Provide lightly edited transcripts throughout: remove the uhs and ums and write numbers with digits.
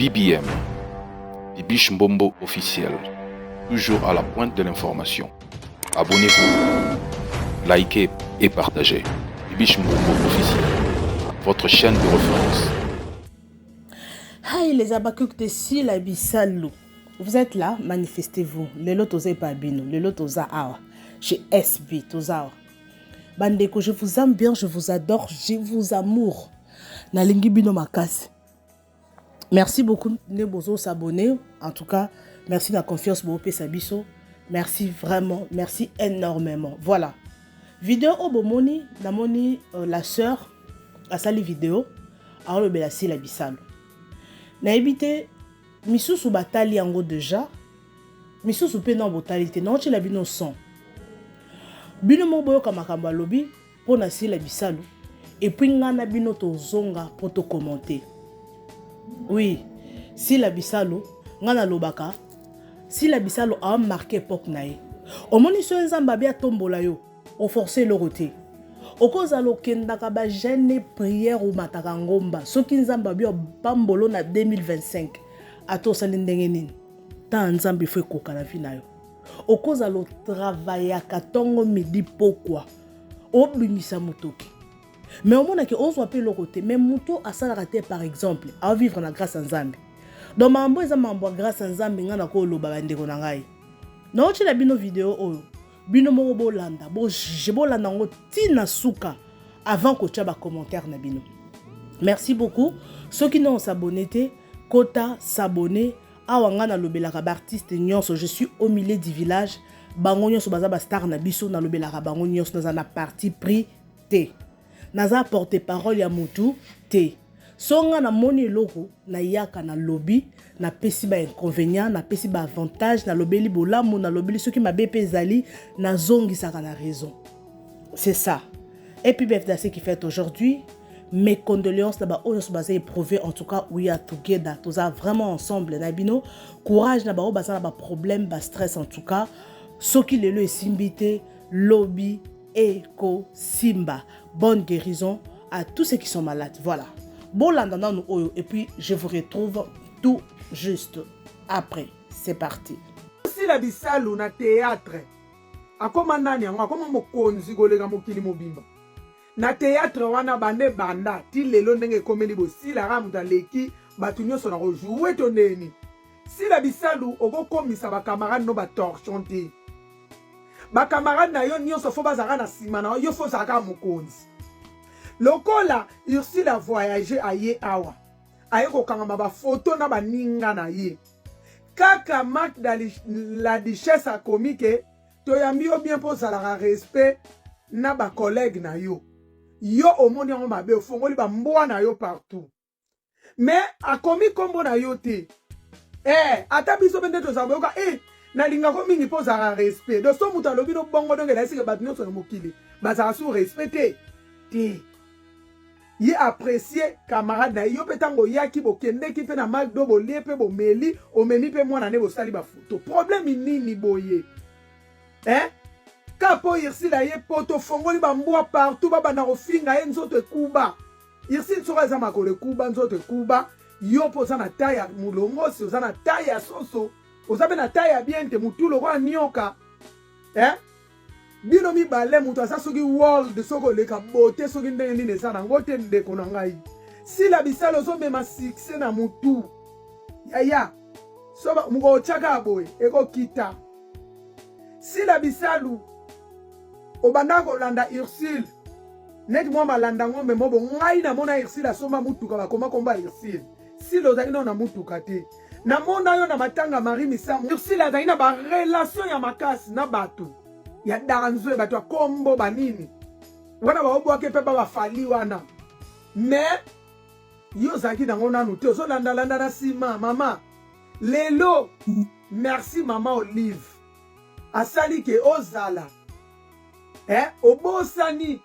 BBM, Bibiche Mbombo officiel, toujours à la pointe de l'information. Abonnez-vous, likez et partagez. Bibiche Mbombo officiel, votre chaîne de référence. Hi les abakouk de Sila Bissalou. Vous êtes là, manifestez-vous. Le lot osé pas bino, le lot osa awa. Chez SB, tozawa. Bandeko, je vous aime bien, je vous adore, je vous amour. Nalingi bino makasi. Merci beaucoup de bozo s'abonner. En tout cas, merci de la confiance pour Sabiso. Merci vraiment, merci énormément. Voilà. Vidéo au bomoni, namoni la sœur a sali vidéo a le belasi la bisalo. Na ebité misusu batali yango déjà. Misusu pe non botalité, non la bino son. Bino mo boyo kamakamba lobi pour na si la bisalo et puis ngana bino to zonga pour te commenter. Oui, si la bisalo, ngana lobaka, si la bisalo a marqué époque nae. Au moni so nzamba bia tombola yo, o forcer le roté. O koza lo kendaka ba jeune prière ou mataka ngomba. Soki nzamba bia bambolo na 2025. Ato salindenge nini. Ta nzambi fwe koka na vie na yo. O koza lo travailler à katongo midi pourquoi. O bimisa mutoki. Mais au monde que on soit le côté mais muto a ça raté par exemple à vivre na grâce en Zambie donc mambo eza mambo grâce en Zambie ngana ko lo babande ko ngai na ochi la bino vidéo oyo bino mo bolanda bo je bolanda ngo tina suka avant ko tcha ba commentaire na bino merci beaucoup ceux qui n'ont s'abonné kota s'abonner awa ngana lobelaka ba artiste nyonso je suis au milieu du village bango nyonso baza ba star na biso na lobelaka bango nyonso na na parti pris T naza porte parole ya mutu te songa na moni loko na yaka na lobby na pesi ba inconvénient na pesi ba avantage na lobeli bolamu na lobeli soki mabe ezali na zongi saka na raison c'est ça et puis BFDC qui fait aujourd'hui mes condoléances là-bas on se basé éprouvé en tout cas we are together tous vraiment ensemble na bino courage na ba o basa na ba problème ba stress en tout cas soki lelo esimbité lobby Eko Simba. Bonne guérison à tous ceux qui sont malades. Voilà. Bon landana nous oyo et puis je vous retrouve tout juste après. C'est parti. Si la bisalo na théâtre. Akoma nani yango akoma mokonzi golega mokili mobimba. Na théâtre wana bande banda ti lelo ndenge komeli bo si la ramuta leki batu nyonso na jouer toneni. Si la bisalo okokomisa ba camarade no ba torchonter. Ba camarade na yo nyonso fo bazaka na sima na yo fo zaka mokonzi. Lokola Ursule a voyagé aye awa. Aye ko kangama ba photo na ba ninga na ye. Kaka Marc la duchesse a commis que to yambi yo bien pour la respect na ba collègue na yo. Yo au monde yon mabe fongoli ba mboa na yo partout. Mais a commis kombo na yo te. Ata biso bende to saboka na linga ko mingi pour la respect. Do so muta lobi no bongo donge la sike bat nyonso na mokili. Ba za su respecter. Te. Ye apprécié camarade na yo petango yaki bo kende ki pe na McDo bo lepe bo meli o memi pe mwana ne bo sali ba photo. Problème nini boye? Kapo Ursule ye poto fongoli ba mbwa partout ba bana ofinga ye nzoto kuba. Ursule soka za makole kuba nzoto kuba. Yo poza na taya mulongo si oza na taya soso. Ozabe na taya bien te mutulo kwa nyoka. Bino mi bale mutu asa soki world soko leka bote soki ndenge nini sana ngote ndeko na ngai. Si la bisalo so mema succès na mutu. Ya. Soba muko chaka boy eko kita. Si la bisalo obanda ko landa Ursule. Net mo malanda ngombe mobo ngai na mona Ursule asoma mutuka bakoma komba Ursule. Si lo zaki na mutuka te. Na mona yo na matanga Marie Misambo. Ursule azali na ba relation ya makasi na batu. Ya danzwe batu ya kombo banini. Wana ba obo ake pe ba fali wana. Mais yo zaki na ngona nu te so landa na sima mama. Lelo merci mama Olive. Asali ke ozala. Obosani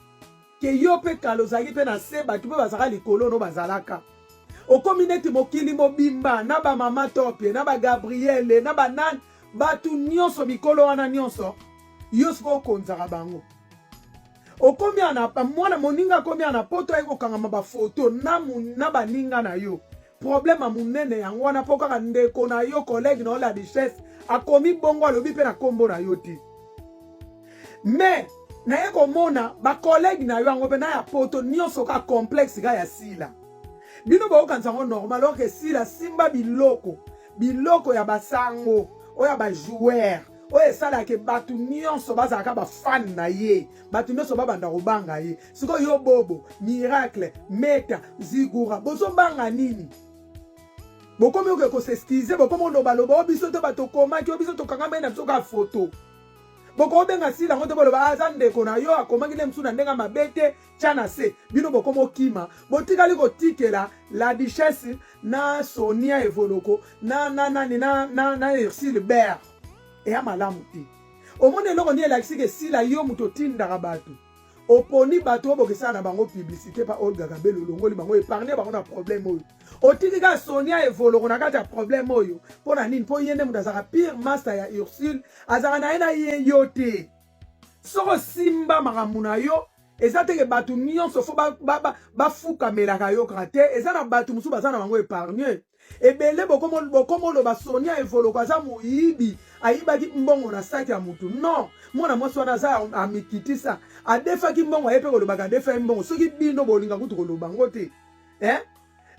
ke yo pe kalozaki pe na se batu pe bazaka likolo no bazalaka. O komineti mokili mobimba na ba mama topie na ba Gabrielle na ba nan batu nyonso mikolo wana nyonso yo siko konzaka bango. O komi ana mwana moninga komi ana poto eko kangama ba photo na ba ninga na yo. problème à munene yango wana po kaka ndeko na yo collègue na la richesse akomi bongo alobi pe na kombo na yo te. Mais na ye komona ba collègue na yo yango pe na ya poto nyonso ka complexe ka ya sila. Bino ba okanza ngo normal alors que sila simba biloko ya basango oya ba joueur oye sala ke batu nyonso bazaka ba fan na ye batu nyonso babanda kobanga ye siko yo bobo miracle meta zigura bozo banga nini bokomi oke ko s'excuser bokomi loba biso te bato komaki biso to kangama na biso ka photo boko benga sila ngoto boloba azande kona yo akomaki le msuna ndenga mabete chana se bino bokomo kima botikali ko tikela la duchesse na Sonia Evoloko na Ursule Bert et à malamu te omone loko ni elakisi ke sila yo muto tindaka batu oponi bato bokesa na bango publicité pa Olga Kabelo longoli bango épargner bango na problème oyo otiki ka Sonia Evoloko na kati ya problème oyo pona nini po yende muto azaka pire master ya Ursule azaka na ena ye yo te soko simba makambo na yo eza teke batu nyonso fo bafukamelaka yo kaka te eza na batu mosusu baza na bango épargne ebele bokomo loba Sonia Evoloko aza moyibi ayibaki mbongo na saki ya mutu non mwana mwasi wana aza amikitisa adefaki mbongo aye mpe kolobaka adefa mbongo soki bino bolinga kutu koloba ngo te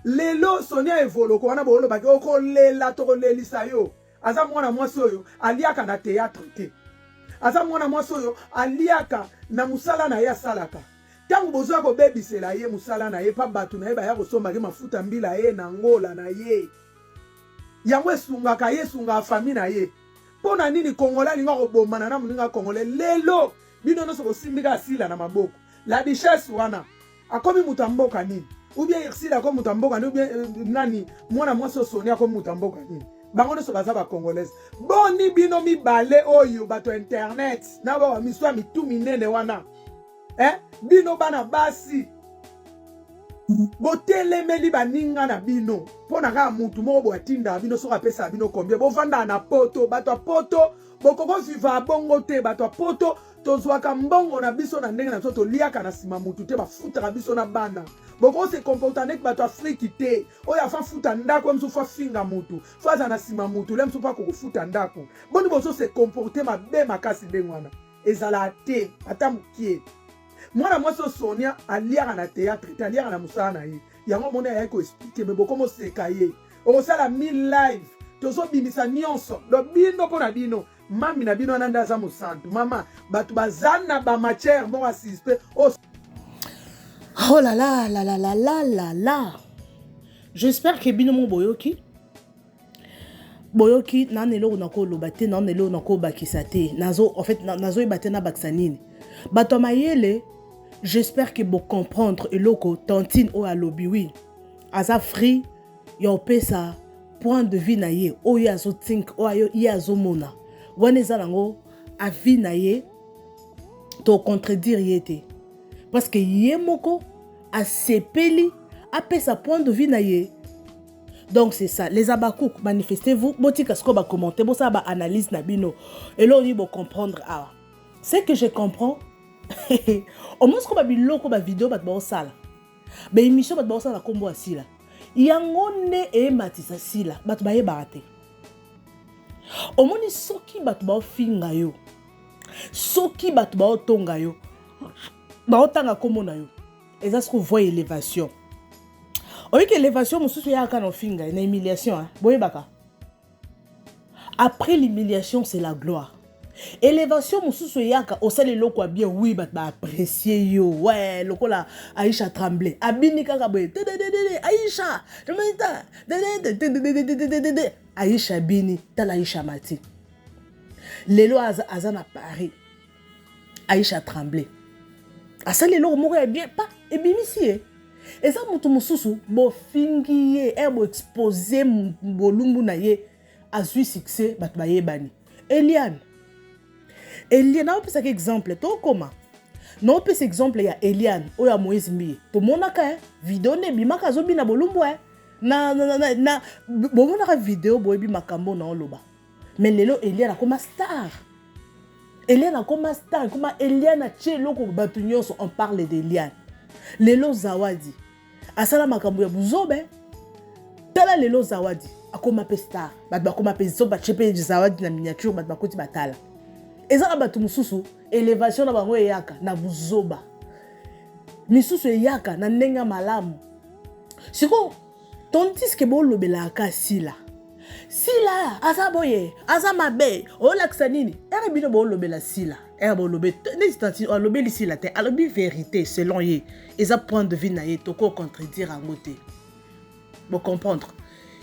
lelo Sonia Evoloko wana bolobaki okolela tokolelisa yo aza mwana mwasi oyo aliaka na théâtre te aza mwana mwasi oyo aliaka na musala na ye asalaka tango bozoya kobebisela ye musala na ye pa bato na ye baya kosombaki mafuta mbila ye na ngola na ye yango esungaka ye esungaka fami na ye mpo na nini kongola alinga kobombana na moninga kongole lelo bino nyonso kosimbika asila na maboko la duchesse wana akomi moto ya mboka nini ubien Ursule akomi moto ya mboka nini ubien nani mwana mwasi Sonia akomi moto ya mboka nini bango nyonso baza bacongolaise boni bino mibale oyo bato internet na bawa miso ya mitu minene wana bino bana basi botelemeli baninga na bino mpona kaka mutu moko boatindaka bino soki apesaka bino combien bovandaka na poto bato ya poto bokoko viva bongo te bato ya poto tozwaka mbongo na biso na ndenge na biso toliaka na nsima mutu te bafutaka biso na bana bokoko se comporta ndenge bato afriki te oyo afa futa ndako msu fa finga mutu fa aza na nsima mutu le msu fa kokofuta ndako boni bozo se comporte mabe makasi ndenge wana ezala te ata mokie mwana mwasi Sonia aliaka na théâtre te aliaka na musala na ye yango mona yaki koexplike me bokomo seka ye okosala 1000 live tozobimisa nyonso lo bino mpo na bino mami na bino wana nde aza mosantu mama bato baza na bamatière moko asispe oh là là là là là là là là j'espère que bino mo boyoki nan eloko nakoloba te nan eloko nakobakisa te nazo en fait nazoyeba te nabakisa nini bato mayele j'espère que bo comprendre eloko tantine o alobi wi aza free ya opesa point de vue na ye oyo azotink oyo ye azomona wana eza nango avi na ye to contredire ye te parce que ye moko asepeli apesa point de vue na ye. Donc c'est ça, les abakouk, manifestez-vous, botika sko ba commenter, bo ça ba analyse na bino. Et là on y bo comprendre ah. C'est que je comprends. Au moins ce qu'on ba biloko ba vidéo ba ba sala. Ba émission ba ba sala kombo asila. Yango ne e matisa sila, ba ba ye barate. Au moins ni soki ba ba finga yo. Soki ba ba tonga yo. Ba otanga kombo na yo. Et ça ce qu'on voit élévation. Oui, que l'élévation, je suis une humiliation. Après l'humiliation, c'est la gloire. Élévation, je suis au sein de l'eau, bien, oui, apprécier yo. Ouais, le là, Aïcha tremblait. Abini Kakaboy. Aïcha. Aïcha Bini. Tal Aïcha Mati. L'élo Azana Paris. Aïcha tremblait. À ça, l'élo, mourait bien. Pas. Et bien ici, et ça mutu mususu bo fingiye bo exposer bolumbu na ye azui succès bat ba yebani Eliane na opesa ke exemple to koma na opesa exemple ya Eliane oya Moïse Mbiye to monaka vidéo ne bimaka zo bina bolumbu na bo monaka vidéo bo bi makambo na oloba mais lelo Eliane akoma star comme Eliane a tché loko batu nyonso on parle d'Eliane lelo zawadi asala makambo ya buzobe tala lelo zawadi akoma pe star bato bakoma pe zoba chepe zawadi na miniature bato bakoti batala eza bato mususu élévation na bango eyaka na buzoba misusu eyaka na ndenga malamu siko tandis que bolobelaka sila aza boye aza mabe olakisa nini ere bino bolobela sila ere bolobe nesitanti alobeli sila te alobi vérité selon ye eza point de vue na ye toko contredire yango te bo comprendre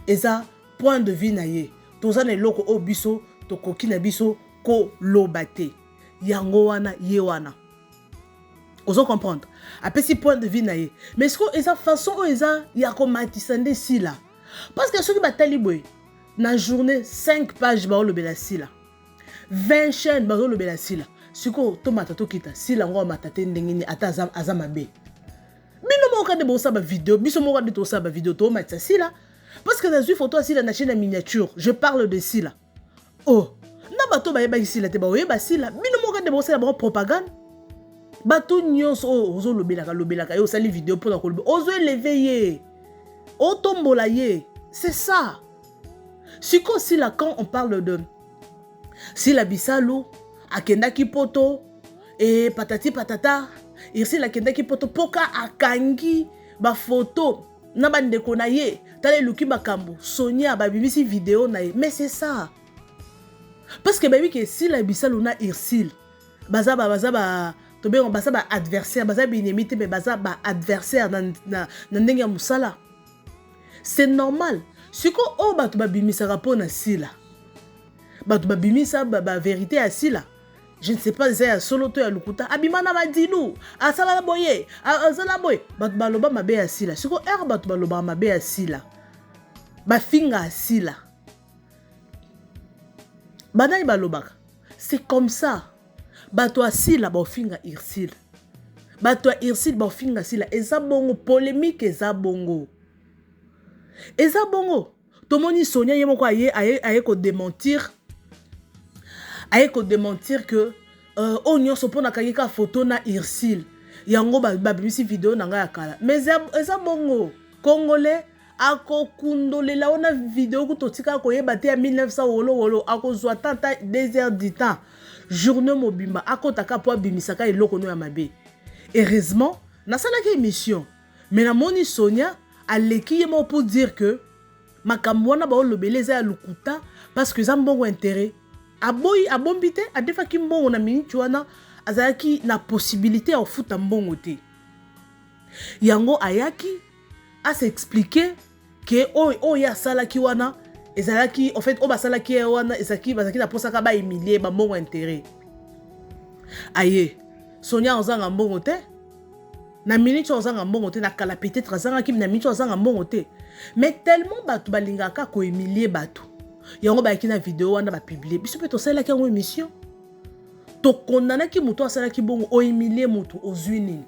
eza point de vue na ye toza na eloko o biso tokoki na biso koloba te yango wana ye wana ozo comprendre apesi point de vue na ye mais ce que eza façon o eza ya komatisa nde sila parce que soki batali boye na journée 5 pages baolobela sila 20 chaînes baolobela sila siko tomata tokita sila ngo amata te ndenge nini ata aza mabe bino moko nde bosaba vidéo biso moko nde tosaba vidéo tomatisa sila parce que nazwi photo sila na chaîne ya miniature je parle de sila oh na bato bayebaki sila te baoyeba sila bino moko nde bosala bango propagande bato nyonso oyo ozolobelaka ye osali vidéo mpona koloba ozoeleve ye otombola ye c'est ça siko sila quand on parle de Sila Bisalo akendaki poto et patati patata Sila akendaki poto poka akangi ba photo na bandeko na ye tale luki bakambo Sonia babimisi vidéo na ye mais c'est ça parce que babi que Sila Bisalo na Irsil baza tobengo baza ba adversaire baza binemite mais baza ba adversaire na ndenge ya musala c'est normal siko o bato babimisaka pona Sila bato babimisa ba vérité à Sila je ne sais pas ya solo to ya lukuta abimana madilu asala boye azala boye bato baloba mabe ya Sila siko bato baloba mabe ya Sila bafinga ya Sila banani balobaka c'est comme ça bato ya Sila bafinga Irsil bato ya Irsil bafinga Sila eza bongo polémique eza bongo tomoni Sonia ye moko aye ko démentir que onyo so pona kangika photo na Irsil yango babimisi vidéo na nga ya kala mais eza bongo congolais akokundolela ona vidéo kutotika koyeba te ya 1900 wolo akozwa tata 2 heures du temps journée mobimba akotaka po abimisaka eloko no ya mabe heureusement nasalaki émission mais na moni Sonia aleki ye mo pour dire que makambo wana baolobela eza ya lukuta parce que eza mbongo intérêt abombi te adefaki mbongo na miniti wana azalaki na possibilité ya ofuta mbongo te yango ayaki s'expliquer que oyo asalaki wana ezalaki en fait o basalaki wana bazalaki na posaka ba humilier ba mbongo intérêt aye Sonia ozanga mbongo te na minute ozanga mbongo te na kala peut-être azangaki na minute ozanga mbongo te mais tellement bato balingaka ko humilier bato yango bayaki na vidéo wana ba publier biso pe tosalaki yango émission to kondanaki muto asalaki bongo o humilier muto ozwi nini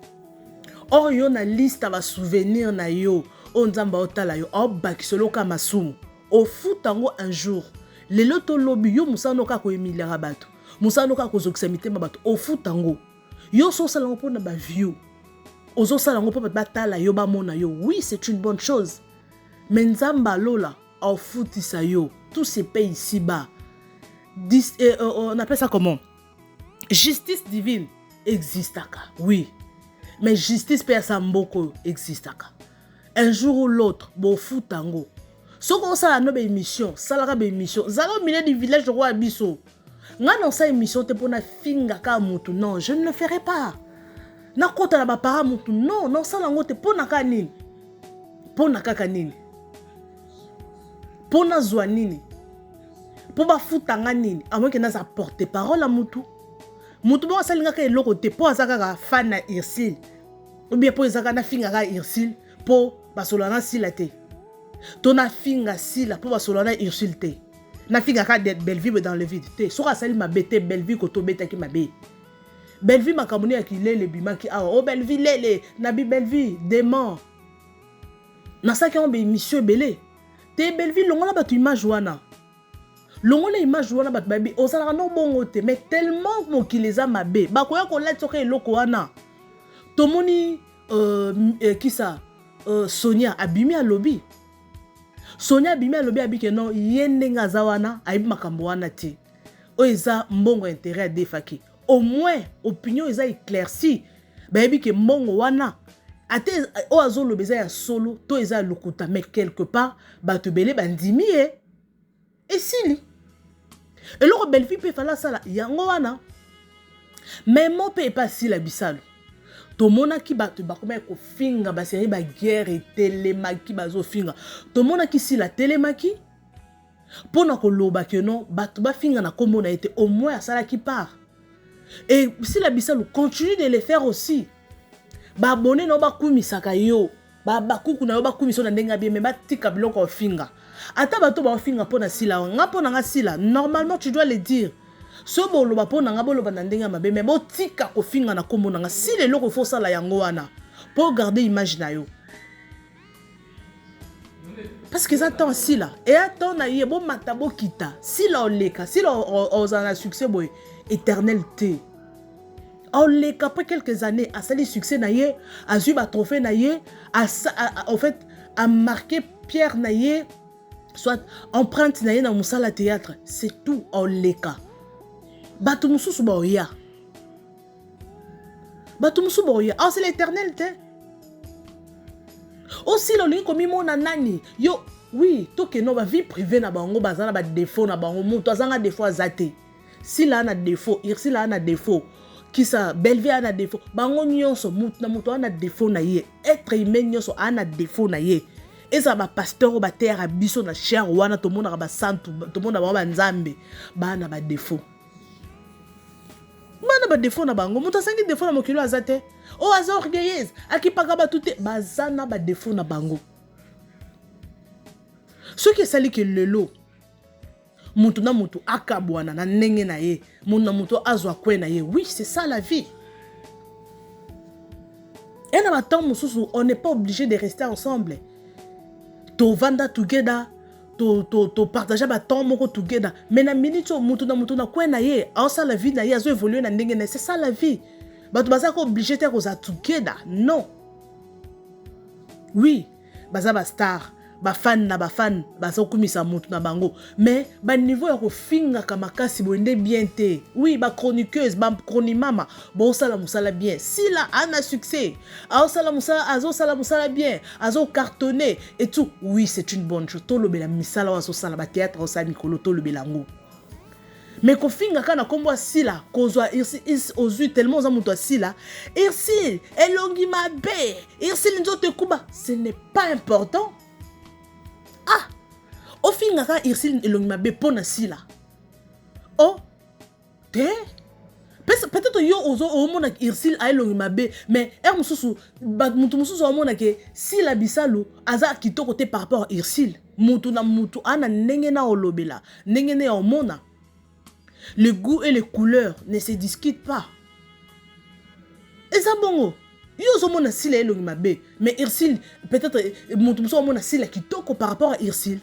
or yo na liste ba souvenir na yo o nzamba otala yo o bakisolo ka masumu o futango un jour lelo to lobi yo musano ka ko humilier bato musano ka ko zokisa mitema bato o futango yo so sala mpona ba view ozo sala ngo papa batala yo ba mona yo oui c'est une bonne chose mais nzamba lola au futisa yo tout se paye ici-bas on appelle ça comment justice divine existaka oui mais justice pe sa mboko existaka un jour ou l'autre bo futango soko sala no be émission sala be émission zalo milieu du village de roi biso nga non sa émission te pona finga ka mutu non je ne le ferai pas na kota na ba para mutu non sala ngo te pona ka nini pona kaka nini pona zwa nini po ba futanga nini amo ke na za porter parole à mutu bo salinga ka eloko te po azaka ka fan na Irsil ou bien po azaka na finga ka Irsil po basolana Sila te to na finga Sila po basolana Irsil te na finga ka de Belleville dans le vide te so ka sali mabete Belleville ko to betaki mabe Belleville makamoni ya kilele bimaki awa o Belleville lele na bi Belleville dément na saki on be émission belé te Belleville longola batu image wana longola image wana batu babi osala no bongo te mais tellement mokileza mabe bakoya ko letsoka eloko wana tomoni kisa Sonia abimi a lobby Sonia bimé alobi abike non yende aza wana ayibi makambo wana te. O eza mbongo intérêt à defaki. Au moins opinion eza éclaircie. Ba yebi ke mbongo wana ate o azolo beza ya solo to eza lokuta mais quelque part bato belé bandimi et sili. Et le belle fille peut faire la sala yango wana. Mais mon peut pas si la bisalo. To mona ki bato bakoma ko finga ba série ba guerre et télémaki bazo finga. To mona ki si la télémaki pona ko loba ke non bato ba finga na kombo na été au moins sala qui part. Et si la bisalo continue de le faire aussi. Ba abonné no ba kumisaka yo. Ba kuku na yo ba kumiso na ndenga bien mais ba tika biloko finga. Ata bato ba finga pona sila nga pona nga sila normalement tu dois le dire. So bo loba pona nga bo loba na ndenga mabe mais bo tika ko finga na kombo na nga si le loko fo sala yango wana pour garder image na yo. Parce que ça temps sila et attend na ye bo matabo kita sila oleka sila ozana succès boy éternel té. Après quelques années, à sali succès naïe, à eu ba trophée naïe, en fait, à marquer Pierre naïe, soit empreinte naïe dans mon salle à théâtre. C'est tout en leka. Batumoussou soubaoya. Batumoussou soubaoya. Ah, c'est l'éternel, t'es. Aussi, l'on comme mon nani. Yo, oui, tout que non, ma vie privée na bango, bazana ba défaut na bango, mon toazanga défaut à zate. Si là on a défaut, si là on a défaut. Qui ça belvé a défaut bango nyonso mutu na mutu ana défaut na ye être humain nyonso ana défaut na ye eza ba pasteur ba terre biso na cher wana to mona ba santu to mona ba nzambe bana ba défaut na bango mutu asangi défaut na mokilo azate o aza orgueilleuse akipaka ba tuté bazana ba défaut na bango ce qui sali que lelo mutu na mutu akabwana na ndenge na ye mutu na mutu azwa kwe na ye. Oui, c'est ça la vie. Et dans le temps on n'est pas obligé de rester ensemble. To vanda together, to partager ba temps moko together. Mais na minute mutu na kwe na ye, alors ça la vie na ye azo évoluer na ndenge na c'est ça la vie. Bato baza ko obligé te ko za together. Non. Oui, baza ba star. Ba fan na ba fan baza kumisa mutu na bango mais ba niveau ya ko finga kama kasi bonde bien te. Oui, ba chroniqueuse ba chronimama bo sala musala bien si là ana succès azo sala musala azo sala musala bien azo cartonner et tout. Oui, c'est une bonne chose to lobela misala azo sala ba théâtre au sa mikolo to lobelango mais ko finga kana kombo sila kozwa is ozu tellement za mutu sila irsi elongi mabe irsi nzote kuba ce n'est pas important. Ah, au final, Irsil et l'ongimabe pona sila. Oh, te? Peut-être yo ozo au monde Irsil a l'ongimabe, mais mususu au monde que si la bisalu aza kitoko te par rapport à Irsil, mutu na mutu ana nengena olobela, nengena au mona. Le goût et les couleurs ne se discutent pas. Et ça bongo. Yo zo mona sila elongi mabe mais Irsil peut-être mutu muso mona sila kitoko par rapport à Irsil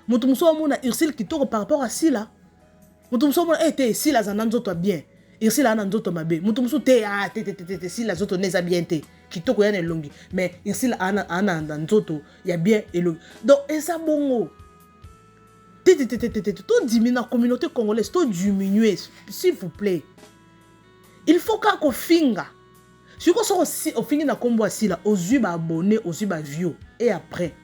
mutu muso mona Irsil kitoko par rapport à sila mutu muso mona te sila za nzoto bien Irsil ana nzoto mabe mutu muso te te sila zoto neza bien te kitoko yana elongi mais Irsil ana nzoto ya bien elongi donc eza bongo to diminuer la communauté congolaise to diminuer s'il vous plaît il faut qu'on finga. Si on finit na combo asila, aux yeux abonnés, aux yeux views. Et après.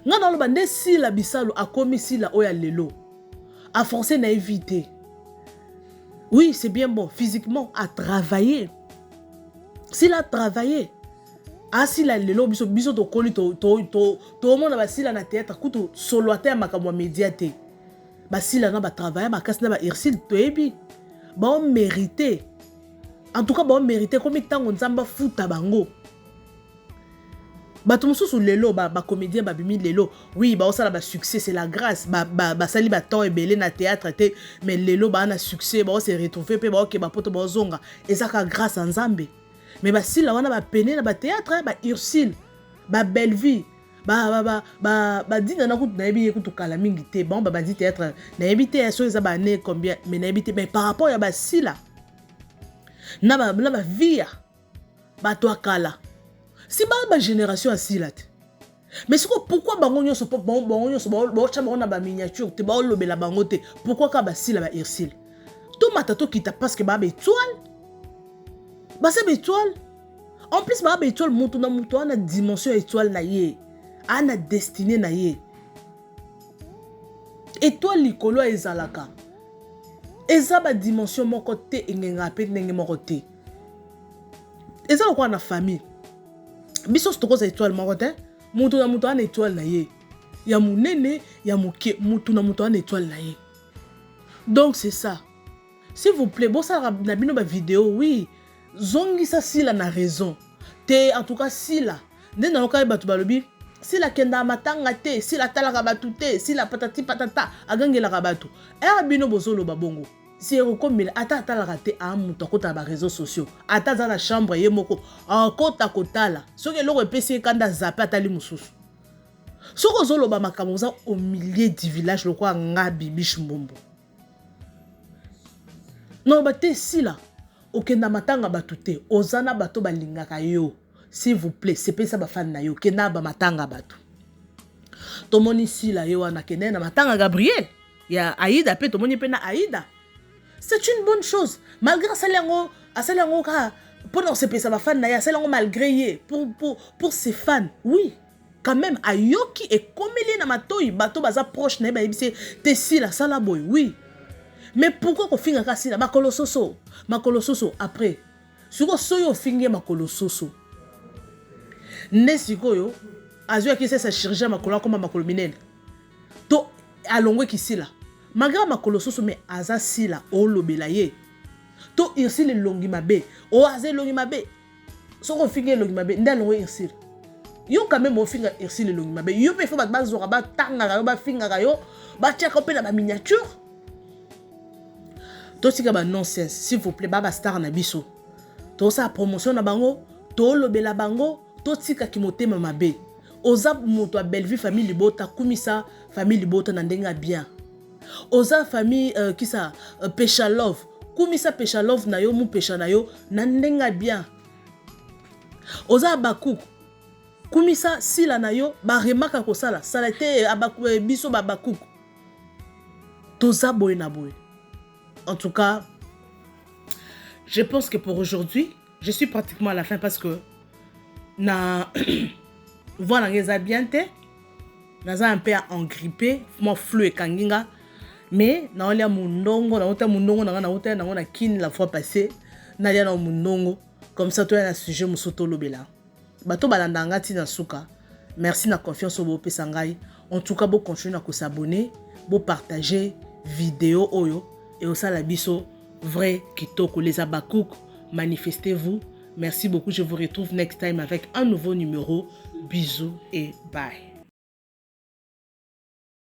Nga dans le bande si la bisalo a commis si la oya lelo. A forcé na éviter. Oui, c'est bien bon. Physiquement, à travailler. S'il a travaillé. Ah si la lelo biso to koli to monde ba si la na théâtre kuto solo ate makamwa médiaté. Bah si là ba travailler ba casse na ba Irsil toyebi ba on mérité en tout cas ba on mérité comme tango nzamba futa bango ba tumususu lelo ba comédien ba bimi lelo oui ba osala ba succès c'est la grâce ba sali ba temps ebelé na théâtre te mais lelo ba na succès ba on se retrouver pe ba OK ba poto ba zonga et ça ka grâce en Nzambe mais ba si là wana ba pené na ba théâtre ba Irsil ba belle vie dina na kutu na yebi kutu kala mingi te bon ba dit théâtre na yebi te so eza ba né combien mais na yebi te mais par rapport ya ba sila na ba via bato akala. Si ba génération asila te. Mais pourquoi bango nyonso na ba miniature te ba lobela bango te? Pourquoi ka ba sila ba Ursule? To matato kita parce que ba étoile. Ba c'est étoile. En plus ba étoile mutu na mutu ana dimension étoile na ye. Ana destinée na ye. Étoile likolo ezalaka. Eza ba dimension moko te ngenga pe ndenge moko te. Eza lokwa na famille. Biso stokoza étoile moko te. Mutu na mutu ana étoile na ye. Ya munene, ya muke, mutu na mutu ana étoile na ye. Donc c'est ça. S'il vous plaît, bon ça na bino ba vidéo, oui. Zongi sa sila na raison. Te en tout cas sila. Nde na okai batu balobi. Sila kenda matanga te, sila talaka batu te, sila patati patata, agangela batu. Bino bozolo babongo. Si comme ata talaka te a mutu kota ba réseaux sociaux. Ata za na chambre ye moko. Kota kotala. Soki loko epesi kanda zape atali mususu. Soko zolo ba makambo za au milieu du village lokwa nga bibish mbombo. Non ba te sila. Okenda matanga batu te, ozana bato balingaka yo. S'il vous plaît, c'est pas ça ba fan na yo, kenda ba matanga batu. Tomoni sila yo wana kenda na matanga Gabriel. Ya Aïda pe tomoni pe na Aïda. C'est une bonne chose. Malgré salango ka pendant c'est pas ça ba fan na ya, salango malgré ye pour ses fans. Oui. Quand même ayoki et komeli na matoi bato baza proche na ba yebise te sila sala boy. Oui. Mais pourquoi qu'on finit à la makolo soso après si on soyo fingi makolo soso nesiko yo azua qui c'est sa chirurgien makolo comme makolo minene to alongwe ki sila malgré makolo soso mais aza sila o lobela ye to irsi le longi mabe o aze longi mabe so on fingi longi mabe ndalongwe irsi yo quand même o finga irsi le longi mabe yo pe faut ba zora ba tanga ba finga yo ba check up na ba miniature. To tika ba nonsense, s'il vous plaît, baba star na biso. To sa promotion na bango, to lobela bango, to tika kimote mamabe. Oza moto a Bellevue famille libota, kumisa famille libota na ndenga bien. Oza famille qui ça Pesha Love, kumisa Pesha Love na yo mu Pesha na yo na ndenga bien. Oza Bakuk, kumisa sila na yo ba remaka ko sala, sala te abaku biso ba Bakuk. Toza boy na boy. En tout cas, je pense que pour aujourd'hui, je suis pratiquement à la fin parce que voilà, les abienté, naza un peu engrippé, moi flou et kanginga, mais na olia mundongo, na ota mundongo na kin la fois passée, na dia na mundongo, comme ça toi un sujet musoto lobela. Bato balandanga ti na suka. Merci na confiance au bope sangai. En tout cas, vous continuez à s'abonner, vous partager vidéo oyo. Et au salabiso, vrai kitoko les abakouk, manifestez-vous. Merci beaucoup, je vous retrouve next time avec un nouveau numéro. Bisous et bye.